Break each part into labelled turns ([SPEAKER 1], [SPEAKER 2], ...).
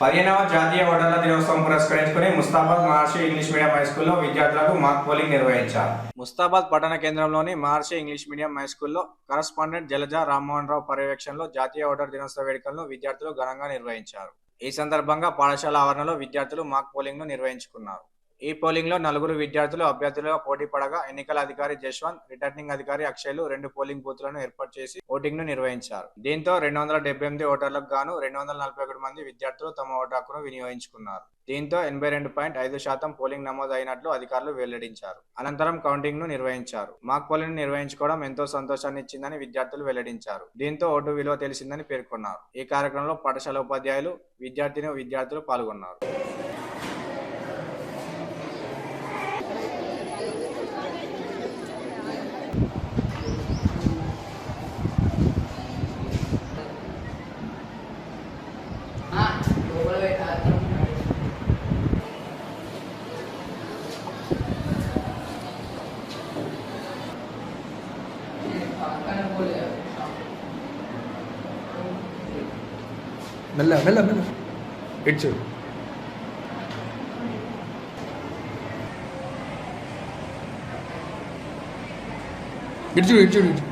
[SPEAKER 1] 15వ జాతీయ ఓటర్ల దినోత్సవం పురస్కరించుకుని ముస్తాబాద్ మహర్షి ఇంగ్లీష్ మీడియం హై స్కూల్లో విద్యార్థులకు మాక్ పోలింగ్ నిర్వహించారు. ముస్తాబాద్ పట్టణ కేంద్రంలోని మహర్షి ఇంగ్లీష్ మీడియం హై స్కూల్లో కరస్పాండెంట్ జలజ రామ్మోహన్ రావు పర్యవేక్షణలో జాతీయ ఓటర్ దినోత్సవ వేడుకలను విద్యార్థులు ఘనంగా నిర్వహించారు. ఈ సందర్భంగా పాఠశాల ఆవరణలో విద్యార్థులు మాక్ పోలింగ్ ను నిర్వహించుకున్నారు. ఈ పోలింగ్ లో 4 విద్యార్థులు అభ్యర్థులుగా పోటీ పడగా ఎన్నికల అధికారి జశ్వంత్, రిటర్నింగ్ అధికారి అక్షయ్లు 2 పోలింగ్ బూత్లను ఏర్పాటు చేసి ఓటింగ్ ను నిర్వహించారు. దీంతో 278 ఓటర్లకు గాను 241 మంది విద్యార్థులు తమ ఓటు హక్కును వినియోగించుకున్నారు. దీంతో 82.5% పోలింగ్ నమోదు అయినట్లు అధికారులు వెల్లడించారు. అనంతరం కౌంటింగ్ ను నిర్వహించారు. మాక్ పోలింగ్ నిర్వహించుకోవడం ఎంతో సంతోషాన్ని ఇచ్చిందని విద్యార్థులు వెల్లడించారు. దీంతో ఓటు విలువ తెలిసిందని పేర్కొన్నారు. ఈ కార్యక్రమంలో పాఠశాల ఉపాధ్యాయులు, విద్యార్థులు పాల్గొన్నారు.
[SPEAKER 2] మెల్ల మెల్ల మెల్ల ఇడ్చు ఇడ్చు ఇడ్చు ఇడ్చు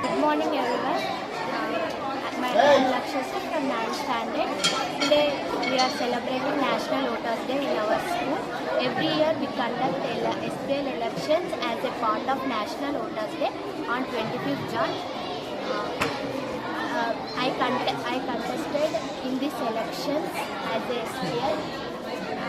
[SPEAKER 3] Good morning everyone. My name is Lakshya from 9th standard. Today we are celebrating National Voters Day in our school. Every year we conduct SPL elections as a part of National Voters Day on 25th June. I contested in these elections as a SPL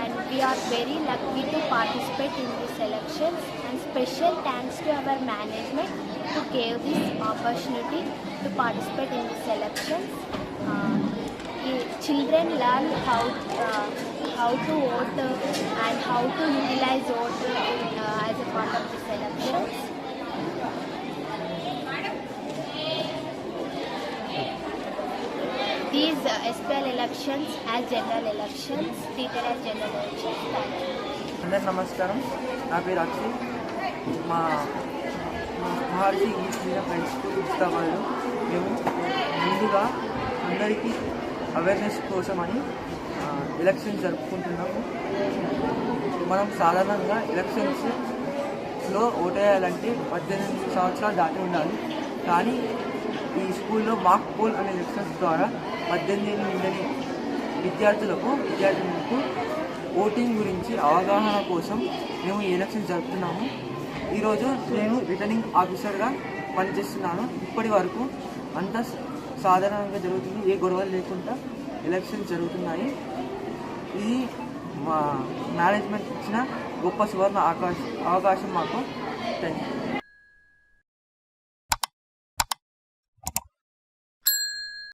[SPEAKER 3] and we are very lucky to participate in these elections, and special thanks to our management who gave this opportunity to participate in these elections. Children learn how to vote and how to utilize vote as a part of these elections. These SPL elections as general elections, treated as general elections. Thank you.
[SPEAKER 4] అందరికి నమస్కారం. నా పేరు అక్షయ్. మా మహర్షి English medium high school ముస్తాబాద్లో మేము ముందుగా అందరికీ awareness కోసమని elections జరుపుకుంటున్నాము. మనం సాధారణంగా ఎలక్షన్స్లో ఓటేయాలంటే 18 సంవత్సరాలు దాటి ఉండాలి. కానీ ఈ స్కూల్లో మాక్ పోల్ అనే ఎలక్షన్స్ ద్వారా 18 నిండని విద్యార్థులకు ఓటింగ్ గురించి అవగాహన కోసం మేము ఈ ఎలక్షన్ జరుపుతున్నాము. ఈరోజు నేను రిటర్నింగ్ ఆఫీసర్గా పనిచేస్తున్నాను. ఇప్పటి వరకు అంతా సాధారణంగా జరుగుతుంది, ఏ గొడవలు లేకుండా ఎలక్షన్స్ జరుగుతున్నాయి. ఇది మా మేనేజ్మెంట్ ఇచ్చిన గొప్ప సువర్ణ అవకాశం మాకు. Thank you.